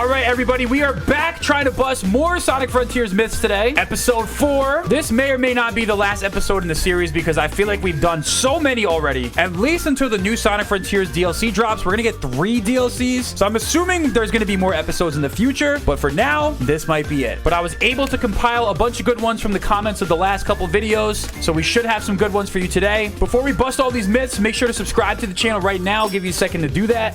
All right, everybody, we are back trying to bust more Sonic Frontiers myths today. Episode 4. This may or may not be the last episode in the series because I feel like we've done so many already. At least until the new Sonic Frontiers DLC drops, we're gonna get 3 DLCs. So I'm assuming there's gonna be more episodes in the future, but for now, this might be it. But I was able to compile a bunch of good ones from the comments of the last couple videos, so we should have some good ones for you today. Before we bust all these myths, make sure to subscribe to the channel right now. I'll give you a second to do that.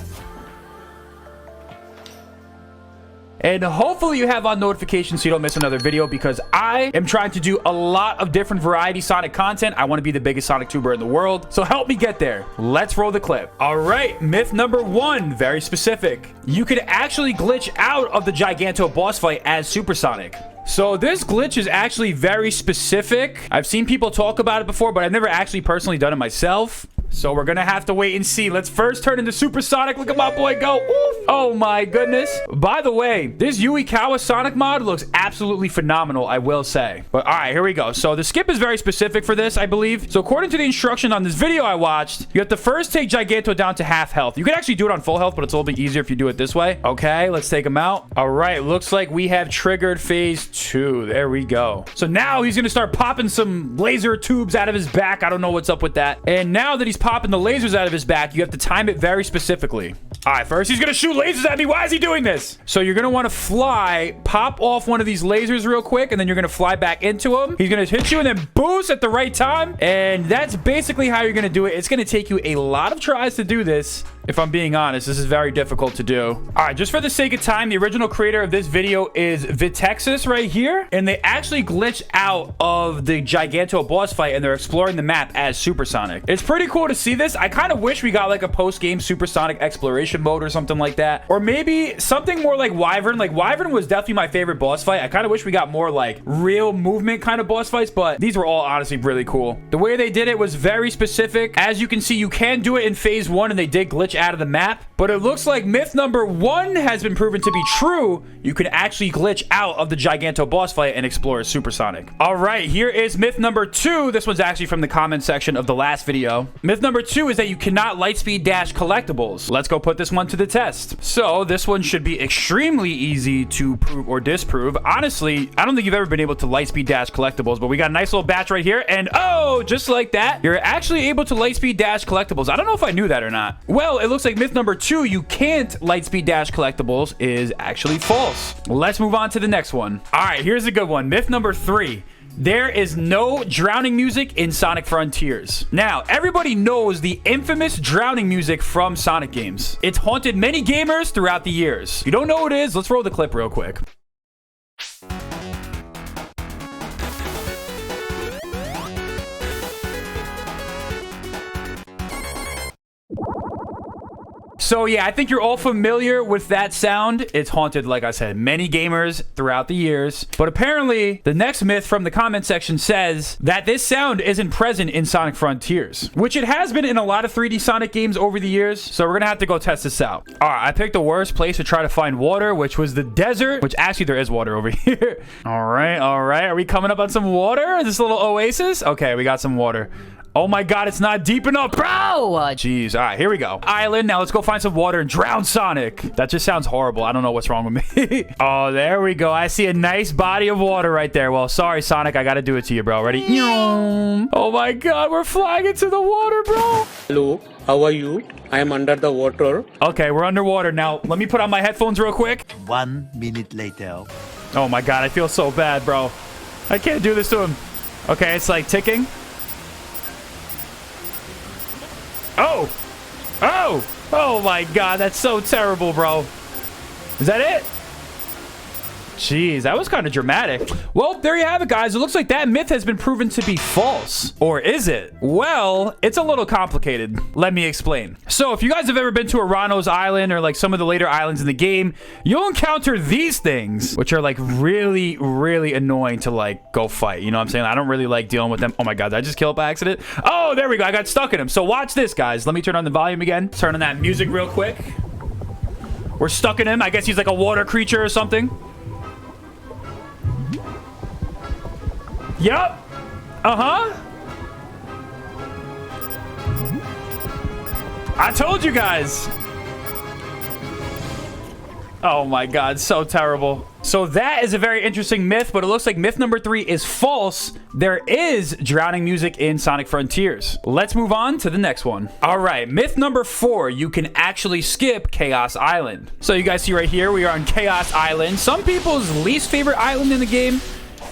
And hopefully you have on notifications so you don't miss another video, because I am trying to do a lot of different variety Sonic content. I want to be the biggest Sonic tuber in the world, so help me get there. Let's roll the clip. All right, myth number 1, very specific. You could actually glitch out of the Giganto boss fight as Supersonic. So this glitch is actually very specific. I've seen people talk about it before, but I've never actually personally done it myself. So we're gonna have to wait and see. Let's first turn into Supersonic. Look at my boy go. Oof. Oh my goodness. By the way, this Yuikawa Sonic mod looks absolutely phenomenal, I will say. But all right, here we go. So the skip is very specific for this, I believe. So according to the instruction on this video I watched, you have to first take Giganto down to half health. You can actually do it on full health, but it's a little bit easier if you do it this way. Okay, let's take him out. All right, looks like we have triggered phase 2. There we go. So now he's gonna start popping some laser tubes out of his back. I don't know what's up with that. And now that he's popping the lasers out of his back, you have to time it very specifically. All right, first he's gonna shoot lasers at me. Why is he doing this? So you're gonna want to fly, pop off one of these lasers real quick, and then you're gonna fly back into him. He's gonna hit you and then boost at the right time, and that's basically how you're gonna do it. It's gonna take you a lot of tries to do this. If I'm being honest, this is very difficult to do. All right, just for the sake of time, the original creator of this video is Vitexus right here, and they actually glitched out of the Giganto boss fight, and they're exploring the map as Supersonic. It's pretty cool to see this. I kind of wish we got like a post-game Supersonic exploration mode or something like that, or maybe something more like Wyvern. Like Wyvern was definitely my favorite boss fight. I kind of wish we got more like real movement kind of boss fights, but these were all honestly really cool. The way they did it was very specific. As you can see, you can do it in phase 1, and they did glitch out of the map, but it looks like myth number 1 has been proven to be true. You can actually glitch out of the Giganto boss fight and explore as Supersonic. All right, here is myth number 2. This one's actually from the comment section of the last video. Myth number 2 is that you cannot Lightspeed Dash collectibles. Let's go put this one to the test. So this one should be extremely easy to prove or disprove. Honestly, I don't think you've ever been able to Lightspeed Dash collectibles, but we got a nice little batch right here, and oh, just like that, you're actually able to Lightspeed Dash collectibles. I don't know if I knew that or not. Well, it looks like myth number 2, you can't Lightspeed Dash collectibles, is actually false. Let's move on to the next one. All right, here's a good one. Myth number 3. There is no drowning music in Sonic Frontiers. Now, everybody knows the infamous drowning music from Sonic games. It's haunted many gamers throughout the years. If you don't know what it is, let's roll the clip real quick. So yeah, I think you're all familiar with that sound. It's haunted, like I said, many gamers throughout the years. But apparently, the next myth from the comment section says that this sound isn't present in Sonic Frontiers, which it has been in a lot of 3D Sonic games over the years. So we're gonna have to go test this out. All right, I picked the worst place to try to find water, which was the desert, which actually there is water over here. All right. Are we coming up on some water? Is this a little oasis? Okay, we got some water. Oh my god, it's not deep enough, bro! Jeez, all right, here we go. Island, now let's go find some water and drown Sonic. That just sounds horrible. I don't know what's wrong with me. Oh, there we go. I see a nice body of water right there. Well, sorry, Sonic. I gotta do it to you, bro. Ready? Oh my god, we're flying into the water, bro. Hello, how are you? I am under the water. Okay, we're underwater. Now, let me put on my headphones real quick. 1 minute later. Oh my god, I feel so bad, bro. I can't do this to him. Okay, it's like ticking. Oh my god, that's so terrible, bro. Is that it? Jeez, that was kind of dramatic. Well, there you have it, guys. It looks like that myth has been proven to be false. Or is it? Well, it's a little complicated. Let me explain. So, if you guys have ever been to Arano's Island or like some of the later islands in the game, you'll encounter these things, which are like really, really annoying to like go fight. You know what I'm saying? I don't really like dealing with them. Oh my god, did I just kill it by accident? Oh, there we go. I got stuck in him. So watch this, guys. Let me turn on the volume again. Turn on that music real quick. We're stuck in him. I guess he's like a water creature or something. Yup. Uh-huh. I told you guys. Oh my god, so terrible. So that is a very interesting myth, but it looks like myth number 3 is false. There is drowning music in Sonic Frontiers. Let's move on to the next one. All right, myth number 4, you can actually skip Chaos Island. So you guys see right here, we are on Chaos Island. Some people's least favorite island in the game.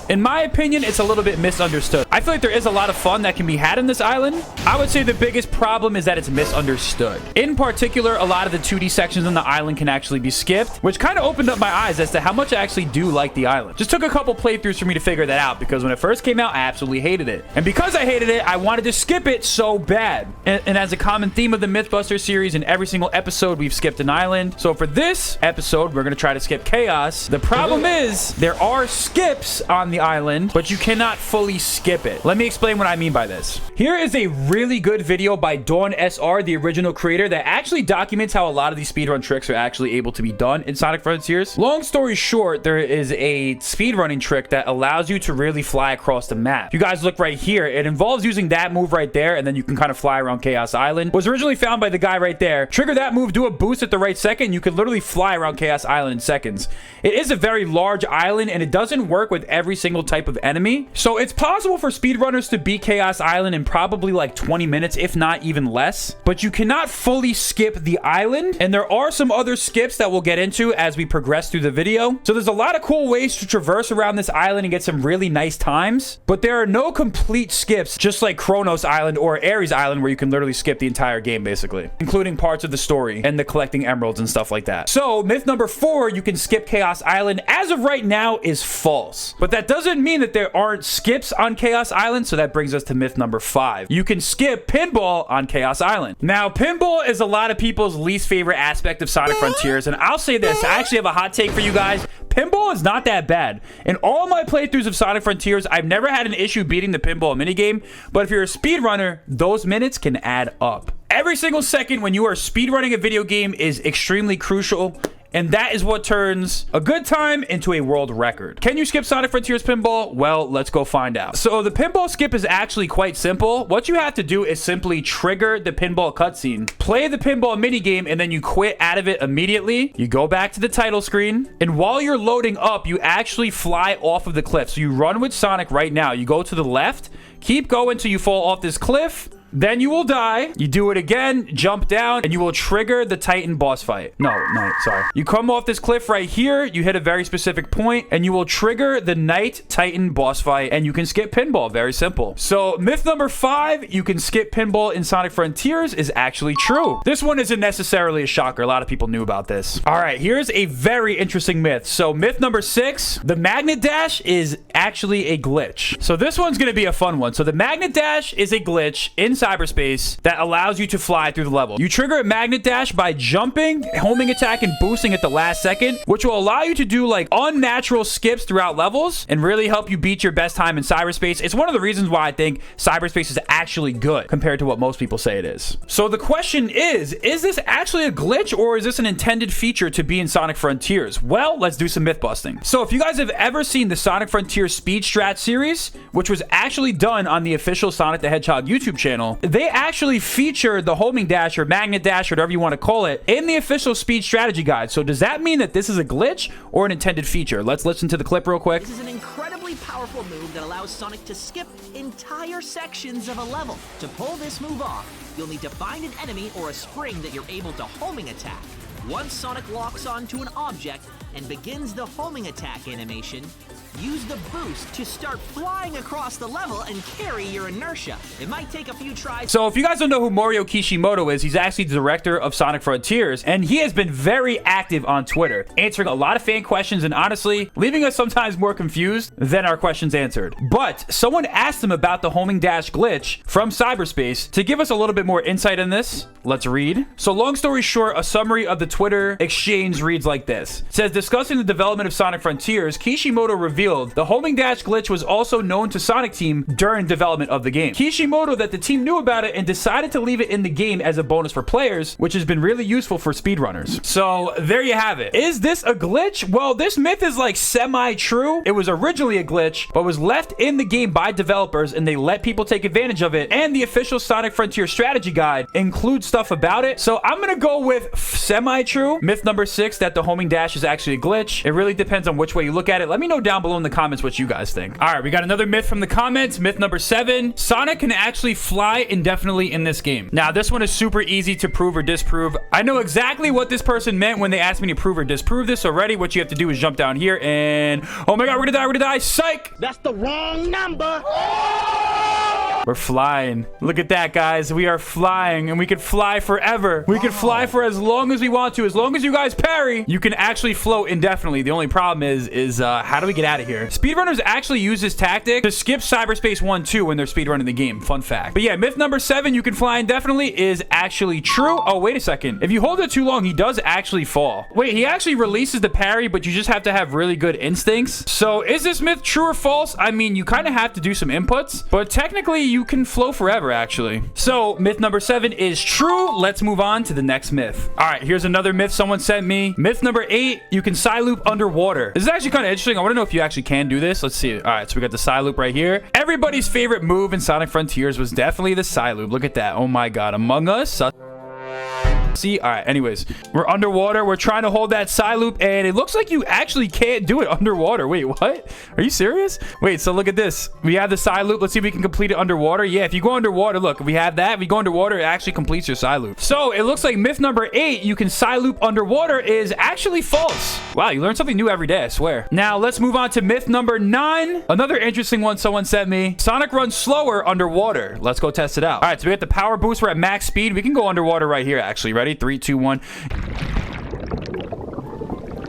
In my opinion, it's a little bit misunderstood. I feel like there is a lot of fun that can be had in this island. I would say the biggest problem is that it's misunderstood. In particular, a lot of the 2D sections on the island can actually be skipped, which kind of opened up my eyes as to how much I actually do like the island. Just took a couple playthroughs for me to figure that out, because when it first came out, I absolutely hated it. And because I hated it, I wanted to skip it so bad. And as a common theme of the Mythbuster series, in every single episode, we've skipped an island. So for this episode, we're going to try to skip Chaos. The problem is there are skips on the island, but you cannot fully skip it. Let me explain what I mean by this. Here is a really good video by Dawn SR, the original creator, that actually documents how a lot of these speedrun tricks are actually able to be done in Sonic Frontiers. Long story short, there is a speedrunning trick that allows you to really fly across the map. If you guys look right here, it involves using that move right there, and then you can kind of fly around Chaos Island. Was originally found by the guy right there. Trigger that move, do a boost at the right second, you can literally fly around Chaos Island in seconds. It is a very large island, and it doesn't work with every single type of enemy. So it's possible for speedrunners to beat Chaos Island in probably like 20 minutes, if not even less. But you cannot fully skip the island. And there are some other skips that we'll get into as we progress through the video. So there's a lot of cool ways to traverse around this island and get some really nice times. But there are no complete skips, just like Kronos Island or Ares Island, where you can literally skip the entire game, basically, including parts of the story and the collecting emeralds and stuff like that. So myth number 4, you can skip Chaos Island, as of right now, is false. But that doesn't mean that there aren't skips on Chaos Island, so that brings us to myth number 5. You can skip pinball on Chaos Island. Now, pinball is a lot of people's least favorite aspect of Sonic Frontiers, and I'll say this, I actually have a hot take for you guys. Pinball is not that bad. In all my playthroughs of Sonic Frontiers, I've never had an issue beating the pinball minigame, but if you're a speedrunner, those minutes can add up. Every single second when you are speedrunning a video game is extremely crucial, and that is what turns a good time into a world record. Can you skip Sonic Frontiers pinball? Well, let's go find out. So the pinball skip is actually quite simple. What you have to do is simply trigger the pinball cutscene, play the pinball minigame, and then you quit out of it immediately. You go back to the title screen, and while you're loading up, you actually fly off of the cliff. So you run with Sonic right now. You go to the left, keep going till you fall off this cliff. Then you will die. You do it again, jump down, and you will trigger the Titan boss fight. No, sorry. You come off this cliff right here, you hit a very specific point, and you will trigger the Night Titan boss fight, and you can skip pinball. Very simple. So myth number 5, you can skip pinball in Sonic Frontiers, is actually true. This one isn't necessarily a shocker. A lot of people knew about this. All right, here's a very interesting myth. So myth number 6, the Magnet Dash is actually a glitch. So this one's going to be a fun one. So the Magnet Dash is a glitch in cyberspace that allows you to fly through the level. You trigger a Magnet Dash by jumping, homing attack, and boosting at the last second, which will allow you to do like unnatural skips throughout levels and really help you beat your best time in cyberspace. It's one of the reasons why I think cyberspace is actually good compared to what most people say it is. So the question is this actually a glitch, or is this an intended feature to be in Sonic Frontiers? Well, let's do some myth busting. So if you guys have ever seen the Sonic Frontiers Speed Strat series, which was actually done on the official Sonic the Hedgehog YouTube channel, they actually feature the homing dash or Magnet Dash, or whatever you want to call it, in the official speed strategy guide. So does that mean that this is a glitch or an intended feature? Let's listen to the clip real quick. This is an incredibly powerful move that allows Sonic to skip entire sections of a level. To pull this move off, you'll need to find an enemy or a spring that you're able to homing attack. Once Sonic locks onto an object and begins the homing attack animation, use the boost to start flying across the level and carry your inertia. It might take a few tries. So if you guys don't know who Mario Kishimoto is, he's actually the director of Sonic Frontiers, and he has been very active on Twitter, answering a lot of fan questions and honestly leaving us sometimes more confused than our questions answered. But someone asked him about the homing dash glitch from cyberspace. To give us a little bit more insight in this, let's read. So long story short, a summary of the Twitter exchange reads like this. It says, discussing the development of Sonic Frontiers, Kishimoto revealed revealed, the homing dash glitch was also known to Sonic Team during development of the game. Kishimoto that the team knew about it and decided to leave it in the game as a bonus for players, which has been really useful for speedrunners. So there you have it. Is this a glitch? Well, this myth is like semi-true. It was originally a glitch, but was left in the game by developers, and they let people take advantage of it. And the official Sonic Frontier strategy guide includes stuff about it. So I'm gonna go with semi-true. Myth number 6, that the homing dash is actually a glitch. It really depends on which way you look at it. Let me know down below in the comments what you guys think. All right, we got another myth from the comments. Myth number 7, Sonic can actually fly indefinitely in this game. Now, this one is super easy to prove or disprove. I know exactly what this person meant when they asked me to prove or disprove this already. What you have to do is jump down here and, oh my God, we're gonna die, psych! That's the wrong number. We're flying. Look at that, guys. We are flying, and we can fly forever. We can fly for as long as we want to. As long as you guys parry, you can actually float indefinitely. The only problem is how do we get out of here? Speedrunners actually use this tactic to skip Cyberspace 1-2 when they're speedrunning the game. Fun fact. But yeah, myth number 7, you can fly indefinitely, is actually true. Oh, wait a second. If you hold it too long, he does actually fall. Wait, he actually releases the parry, but you just have to have really good instincts. So is this myth true or false? I mean, you kind of have to do some inputs, but technically you can flow forever, actually. So myth number 7 is true. Let's move on to the next myth. All right, here's another myth someone sent me. Myth number 8, you can side loop underwater. This is actually kind of interesting. I want to know if you actually can do this. Let's see. All right, so we got the side loop right here. Everybody's favorite move in Sonic Frontiers was definitely the side loop. Look at that. Oh my God. Among Us. See, all right, anyways, we're underwater. We're trying to hold that side loop, and it looks like you actually can't do it underwater. Wait, what? Are you serious? Wait, so look at this. We have the side loop. Let's see if we can complete it underwater. Yeah, if you go underwater, look, if we have that, if we go underwater, it actually completes your side loop. So it looks like myth number 8, you can side loop underwater, is actually false. Wow, you learn something new every day, I swear. Now let's move on to myth number 9. Another interesting one someone sent me. Sonic runs slower underwater. Let's go test it out. All right, so we got the power boost. We're at max speed. We can go underwater right here, actually. Ready? 3, 2, 1.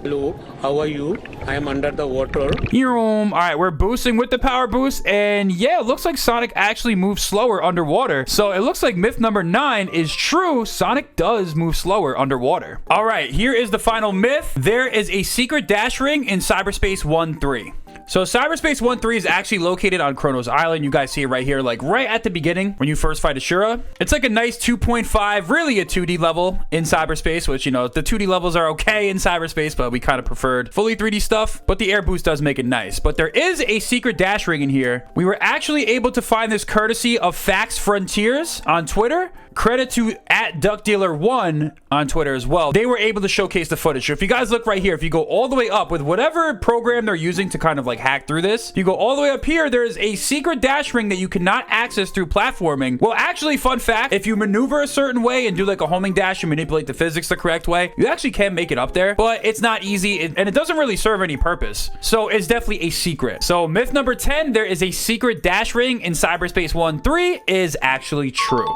Hello, how are you? I am under the water. All right, we're boosting with the power boost, and yeah, it looks like Sonic actually moves slower underwater. So it looks like myth number 9 is true. Sonic does move slower underwater. All right, here is the final myth. There is a secret dash ring in Cyberspace 1-3. So Cyberspace 1-3 is actually located on Kronos Island. You guys see it right here, like right at the beginning when you first fight Ashura. It's like a nice 2.5, really a 2D level in cyberspace, which, you know, the 2D levels are okay in cyberspace, but we kind of preferred fully 3D stuff. But the air boost does make it nice. But there is a secret dash ring in here. We were actually able to find this courtesy of Fax Frontiers on Twitter. Credit to @DuckDealer1 on Twitter as well. They were able to showcase the footage. So if you guys look right here, if you go all the way up with whatever program they're using to kind of like hack through this, you go all the way up here, there is a secret dash ring that you cannot access through platforming. Well, actually, fun fact, if you maneuver a certain way and do like a homing dash and manipulate the physics the correct way, you actually can make it up there, but it's not easy and it doesn't really serve any purpose. So it's definitely a secret. So myth number 10, there is a secret dash ring in Cyberspace 1-3 is actually true.